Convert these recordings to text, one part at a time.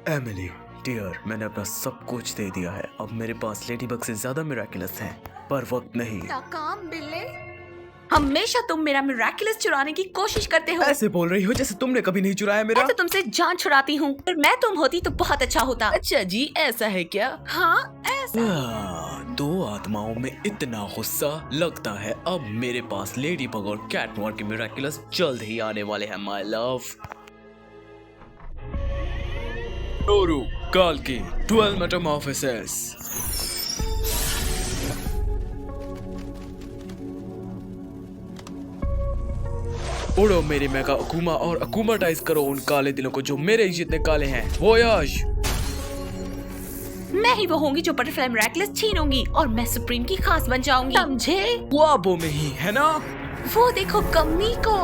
Emily dear, मैंने अपना सब कुछ दे दिया है। अब मेरे पास लेडीबग से ज्यादा मिराकुलस है, पर वक्त नहीं। नाकाम बिल्ले, हमेशा तुम मेरा मिराकुलस चुराने की कोशिश करते हो। ऐसे बोल रही हो जैसे तुमने कभी नहीं चुराया मेरा। मैं तो तुमसे जान छुड़ाती हूँ, पर मैं तुम होती तो बहुत अच्छा होता। अच्छा जी, ऐसा है क्या? हाँ ऐसा। दो आत्माओं में इतना गुस्सा, लगता है अब मेरे पास लेडीबग और कैट नोयर के मिराकुलस जल्द ही आने वाले हैं माय लव। टोरू काल की 12 मेटामॉर्फोसिस। उड़ो मेरी मेगा अकुमा और अकुमाटाइज करो उन काले दिलों को जो मेरे ही जितने काले हैं। वोयाज। मैं ही वो होंगी जो बटरफ्लाई मिराकुलस छीनूंगी और मैं सुप्रीम की खास बन जाऊंगी, समझे? ख्वाबों में ही है ना। वो देखो कम्मी को।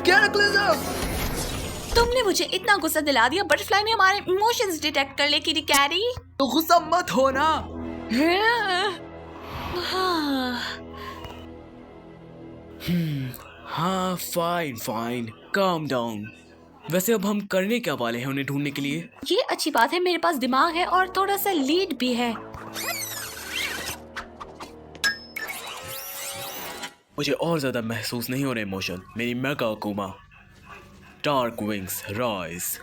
क्या नेकलेस? तुमने मुझे इतना गुस्सा दिला दिया, बटरफ्लाई ने हमारे इमोशंस डिटेक्ट कर ले किटी कैरी। तो गुस्सा मत हो ना। हाँ फाइन फाइन, काम डाउन। वैसे अब हम करने क्या वाले हैं उन्हें ढूंढने के लिए? ये अच्छी बात है, मेरे पास दिमाग है और थोड़ा सा लीड भी है। मुझे और ज्यादा महसूस नहीं हो रहे इमोशन। मेरी mega अकुमा dark wings rise.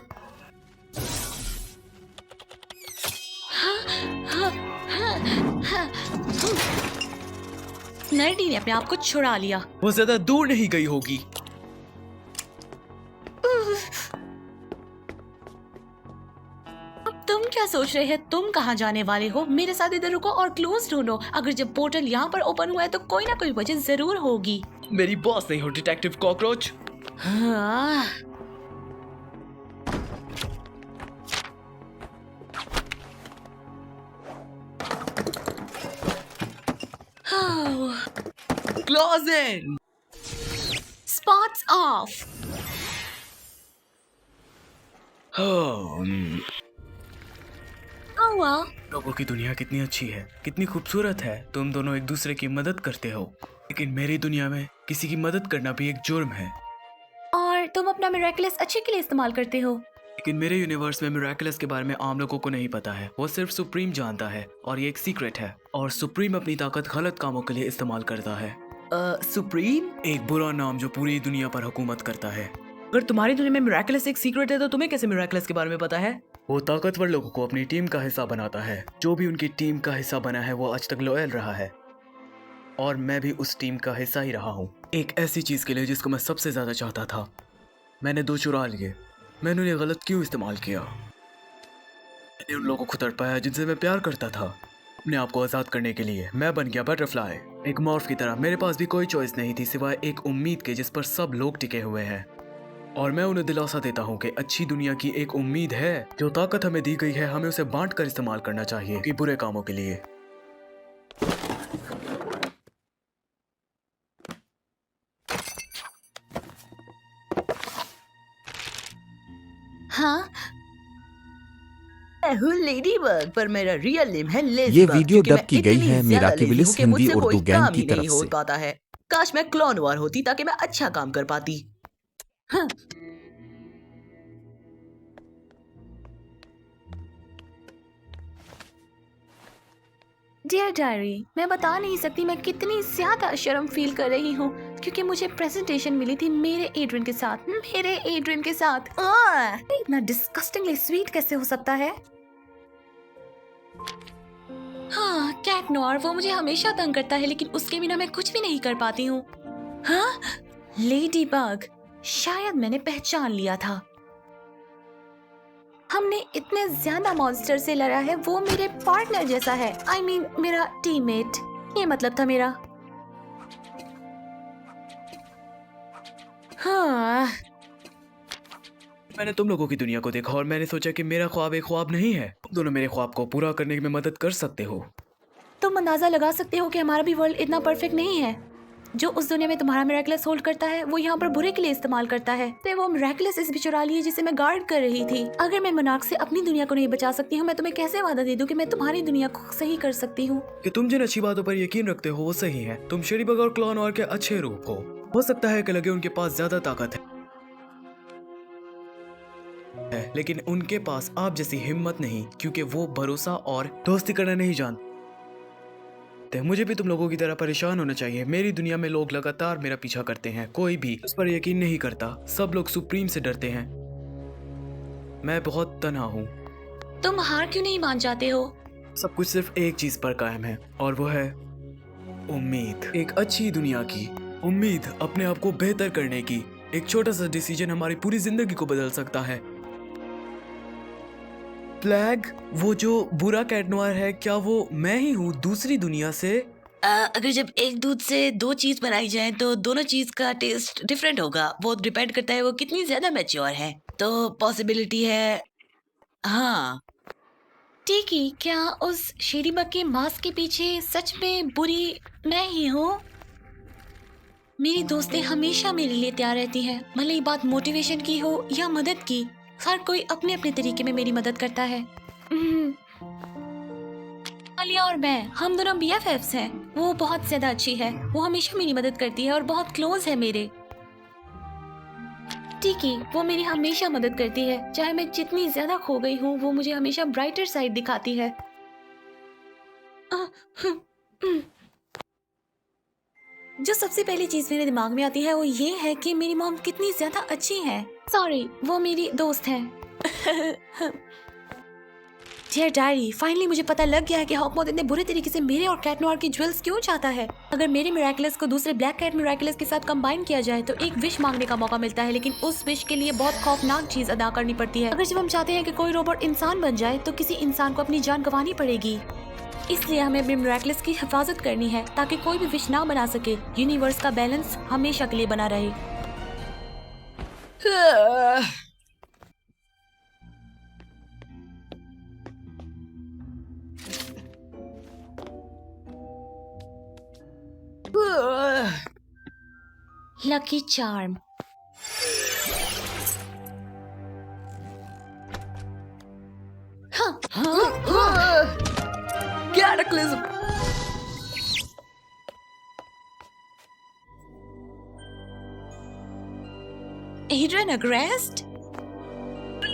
Nerdy ने अपने आप को छुड़ा लिया। वो ज्यादा दूर नहीं गई होगी। अब तुम क्या सोच रहे हैं? तुम कहाँ जाने वाले हो? मेरे साथ इधर रुको और क्लूज ढूंढो। अगर जब पोर्टल यहाँ पर ओपन हुआ है तो कोई ना कोई वजह जरूर होगी। मेरी बॉस नहीं हो डिटेक्टिव कॉकरोच। हाँ। Close in. Spots off. Oh well. लोगों की दुनिया कितनी अच्छी है, कितनी खूबसूरत है। तुम दोनों एक दूसरे की मदद करते हो, लेकिन मेरी दुनिया में किसी की मदद करना भी एक जुर्म है। और तुम अपना मिराकुलस अच्छे के लिए इस्तेमाल करते हो। लेकिन मेरे यूनिवर्स में मिराकुलस के बारे में आम लोगों को नहीं पता है। वो सिर्फ सुप्रीम जानता है और ये एक सीक्रेट है। और सुप्रीम अपनी ताकत गलत कामों के लिए इस्तेमाल करता है। सुप्रीम? एक बुरा नाम जो पूरी दुनिया पर हुकूमत करता है। अगर तुम्हारी दुनिया में मिराकुलस एक सीक्रेट है तो तुम्हें कैसे मिराकुलस के बारे में पता है? वो ताकतवर लोगों को अपनी टीम का हिस्सा बनाता है। जो भी उनकी टीम का हिस्सा बना है वो आज तक लॉयल रहा है, और मैं भी उस टीम का हिस्सा ही रहा हूँ। एक ऐसी चीज के लिए जिसको मैं सबसे ज्यादा चाहता था, मैंने दो चुरा लिए। मैंने उन्हें गलत क्यों इस्तेमाल किया? मैंने उन लोगों को तड़पाया जिनसे मैं प्यार करता था। अपने आप को आजाद करने के लिए मैं बन गया बटरफ्लाई, एक मॉर्फ की तरह। मेरे पास भी कोई चॉइस नहीं थी सिवाय एक उम्मीद के जिस पर सब लोग टिके हुए हैं। और मैं उन्हें दिलासा देता हूँ कि अच्छी दुनिया की एक उम्मीद है। जो ताकत हमें दी गई है हमें उसे बांट कर इस्तेमाल करना चाहिए कि बुरे कामों के लिए। हाँ, मैं हूँ लेडीबग, पर मेरा रियल नेम है लेज़बग। ये वीडियो क्योंकि डब मैं की गई इतनी है ज्यादा मिराकिलिस लेज़ी हूँ कि हिंदी मुझसे उर्दू कोई गैंग काम की ही नहीं तरफ हो से। पाता है। काश मैं क्लोन वार होती ताकि मैं अच्छा काम कर पाती। हाँ। डियर डायरी, मैं बता नहीं सकती मैं कितनी ज्यादा शर्म फील कर रही हूँ, क्योंकि मुझे प्रेजेंटेशन मिली थी मेरे एड्रियन के साथ। इतना डिस्गस्टिंगली स्वीट कैसे हो सकता है? हाँ, कैट नोयर, वो मुझे हमेशा तंग करता है, लेकिन उसके बिना मैं कुछ भी नहीं कर पाती हूँ। हाँ, लेडी बग, शायद मैंने पहचान लिया था। हमने इतने ज्यादा मॉन्स्टर से लड़ा है, वो मेरे पार्टनर जैसा है। I mean, मेरा टीममेट, ये मतलब था मेरा। हाँ, मैंने तुम लोगों की दुनिया को देखा और मैंने सोचा कि मेरा ख्वाब एक ख्वाब नहीं है। तुम दोनों मेरे ख्वाब को पूरा करने में मदद कर सकते हो। तुम अंदाजा लगा सकते हो कि हमारा भी वर्ल्ड इतना परफेक्ट नहीं है। जो उस दुनिया में तुम्हारा मिराकुलस होल्ड करता है वो यहाँ पर बुरे के लिए इस्तेमाल करता है। तो वो मिराकुलस इस भी चुरा लिए जिसे मैं गार्ड कर रही थी। अगर मैं मोनार्क से अपनी दुनिया को नहीं बचा सकती हूँ, मैं तुम्हें कैसे वादा दे दूँ कि मैं तुम्हारी दुनिया को सही कर सकती हूँ? कि तुम जिन अच्छी बातों पर यकीन रखते हो वो सही है। तुम शेडीबग और क्लोन वार के अच्छे रूप हो सकता है कि लगे उनके पास ज्यादा ताकत है, है, लेकिन उनके पास आप जैसी हिम्मत नहीं, क्योंकि वो भरोसा और दोस्ती करना नहीं जानते। मुझे भी तुम लोगों की तरह परेशान होना चाहिए। मेरी दुनिया में लोग लगातार मेरा पीछा करते हैं, कोई भी उस पर यकीन नहीं करता। सब लोग सुप्रीम से डरते हैं। मैं बहुत तन्हा हूँ। तुम हार क्यों नहीं मान जाते हो? सब कुछ सिर्फ एक चीज पर कायम है, और वो है उम्मीद। एक अच्छी दुनिया की उम्मीद, अपने आप को बेहतर करने की। एक छोटा सा डिसीजन हमारी पूरी जिंदगी को बदल सकता है। फ्लैग, वो जो बुरा कैट नोयर है, क्या वो मैं ही हूँ दूसरी दुनिया से? अगर जब एक दूध से दो चीज बनाई जाए तो दोनों चीज का टेस्ट डिफरेंट होगा। वो डिपेंड करता है वो कितनी ज्यादा मैच्योर है। तो पॉसिबिलिटी है, हाँ। ठीक है, क्या उस शेरीबग के मास्क के पीछे सच में बुरी मैं ही हूँ? मेरी दोस्तें हमेशा मेरे लिए तैयार रहती हैं, भले ही बात मोटिवेशन की हो या मदद की। हर कोई अपने अपने तरीके में मेरी मदद करता है। आलिया और मैं, हम दोनों BFFs हैं। वो बहुत ज्यादा अच्छी है, वो हमेशा मेरी मदद करती है और बहुत क्लोज है मेरे। टीकी, वो मेरी हमेशा मदद करती है, चाहे मैं जितनी ज्यादा खो गई हूँ, वो मुझे हमेशा ब्राइटर साइड दिखाती है। जो सबसे पहली चीज मेरे दिमाग में आती है वो ये है कि मेरी मॉम कितनी ज्यादा अच्छी है। सॉरी, वो मेरी दोस्त है। डियर डायरी, फाइनली मुझे पता लग गया है कि हॉकमॉथ इतने बुरे तरीके से मेरे और कैट नोयर की ज्वेल्स क्यों चाहता है। अगर मेरे मिरेकल्स को दूसरे ब्लैक कैट मिरेकल्स के साथ कंबाइन किया जाए तो एक विश मांगने का मौका मिलता है, लेकिन उस विश के लिए बहुत खौफनाक चीज अदा करनी पड़ती है। अगर जब हम चाहते हैं कि कोई रोबोट इंसान बन जाए तो किसी इंसान को अपनी जान गंवानी पड़ेगी। इसलिए हमें अपने मिरेकल्स की हिफाजत करनी है ताकि कोई भी विश ना बना सके। यूनिवर्स का बैलेंस हमेशा के लिए बना रहे। Lucky charm. Cataclysm. Adrien Agreste.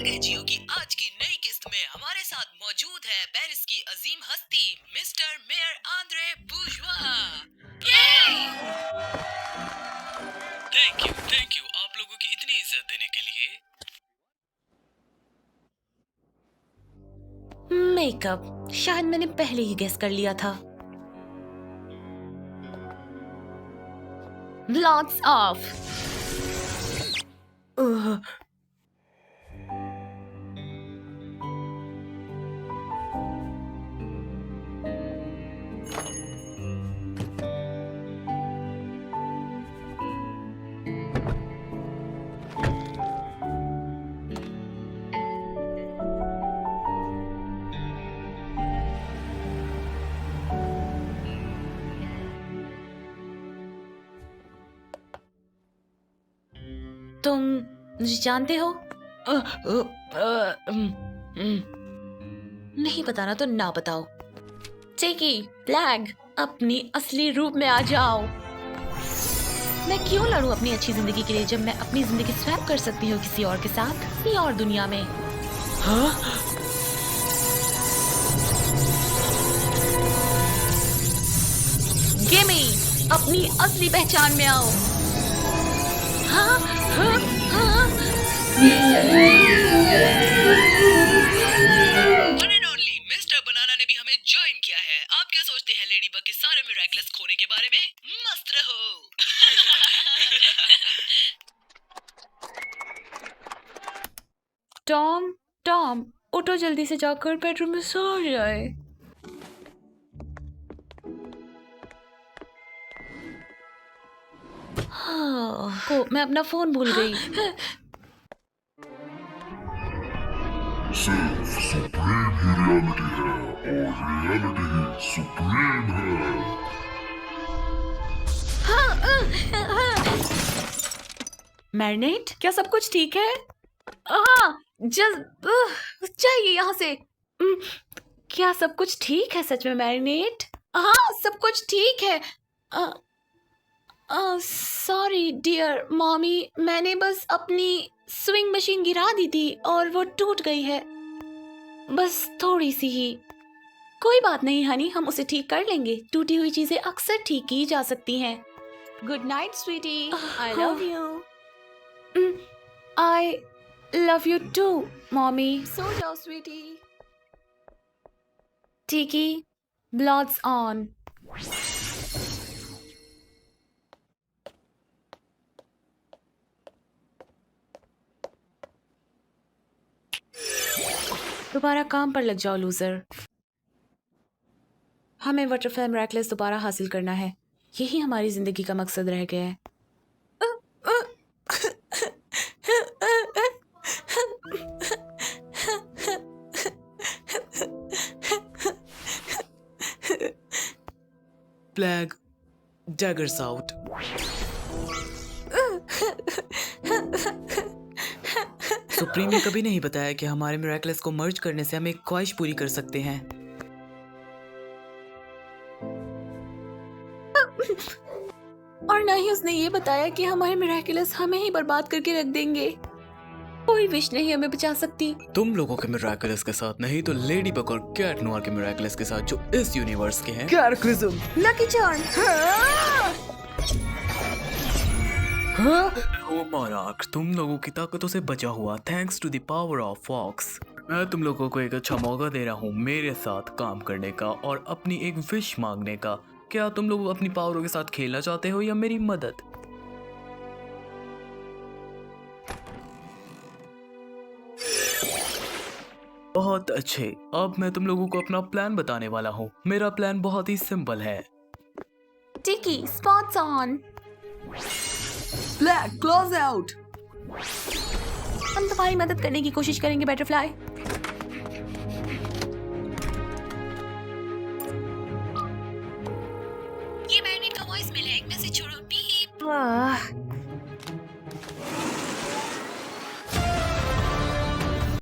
एजीओ की आज की नई किस्त में हमारे साथ मौजूद है पेरिस की अजीम हस्ती mister mayor Andre बुर्जुआ। Thank you आप लोगों की इतनी इज्जत देने के लिए। मेकअप, शायद मैंने पहले ही गेस कर लिया था। Blots of. तुम मुझे जानते हो? नहीं बताना तो ना बताओ। चेकी, फ्लैग, अपनी असली रूप में आ जाओ। मैं क्यों लड़ूं अपनी अच्छी जिंदगी के लिए जब मैं अपनी जिंदगी स्वैप कर सकती हूँ किसी और के साथ, किसी और दुनिया में। हाँ? गेमी, अपनी असली पहचान में आओ। हाँ, हाँ, हाँ। वन एंड ओनली मिस्टर बनाना ने भी हमें ज्वाइन किया है। आप क्या सोचते हैं लेडीबग के सारे मिरेकल्स खोने के बारे में? मस्त रहो। टॉम, उठो जल्दी से, जाकर बेडरूम में सो जाए। मैं अपना फोन भूल गई। सिर्फ सुप्रीम ही रियलिटी है और रियलिटी ही सुप्रीम है। मैरिनेट, क्या सब कुछ ठीक है? हाँ, चाहिए यहाँ से। क्या सब कुछ ठीक है सच में मैरिनेट? हाँ, सब कुछ ठीक है। सॉरी डियर मॉमी, मैंने बस अपनी स्विंग मशीन गिरा दी थी और वो टूट गई है, बस थोड़ी सी ही। कोई बात नहीं हनी, हम उसे ठीक कर लेंगे। टूटी हुई चीजें अक्सर ठीक की जा सकती हैं। Good night sweetie, I love you. I love you too mommy. सो जाओ स्वीटी। टिकी, ब्लॉट्स ऑन। दोबारा काम पर लग जाओ लूजर। हमें बटरफ्लाई मिरेकल्स दोबारा हासिल करना है। यही हमारी जिंदगी का मकसद रह गया है। Flag daggers out. सुप्रीम ने कभी नहीं बताया कि हमारे मिरेकल्स को मर्ज करने से हम एक ख्वाहिश पूरी कर सकते हैं। और ना ही उसने ये बताया कि हमारे मिरेकल्स हमें ही बर्बाद करके रख देंगे। कोई विश नहीं हमें बचा सकती। तुम लोगों के मिरेकल्स के साथ नहीं तो लेडी बग और कैट नोयर के मिरेकल्स के साथ जो इस यूनिवर्स के हैं। Lucky charm. ओ मोनार्क, तुम लोगों की ताकतों से बचा हुआ thanks to the power of fox. मैं तुम लोगों को एक अच्छा मौका दे रहा हूँ मेरे साथ काम करने का और अपनी एक विश मांगने का। क्या तुम लोग अपनी पावरों के साथ खेलना चाहते हो या मेरी मदद? बहुत अच्छे, अब मैं तुम लोगों को अपना प्लान बताने वाला हूँ। मेरा प्लान बहुत ही सिंपल है। टिकी, spots on. Flag close out. हम तुम्हारी मदद करने की कोशिश करेंगे बटरफ्लाई। ये मैग्नेट का वॉइस मेल है, एक मैसेज छोड़ो। बीप।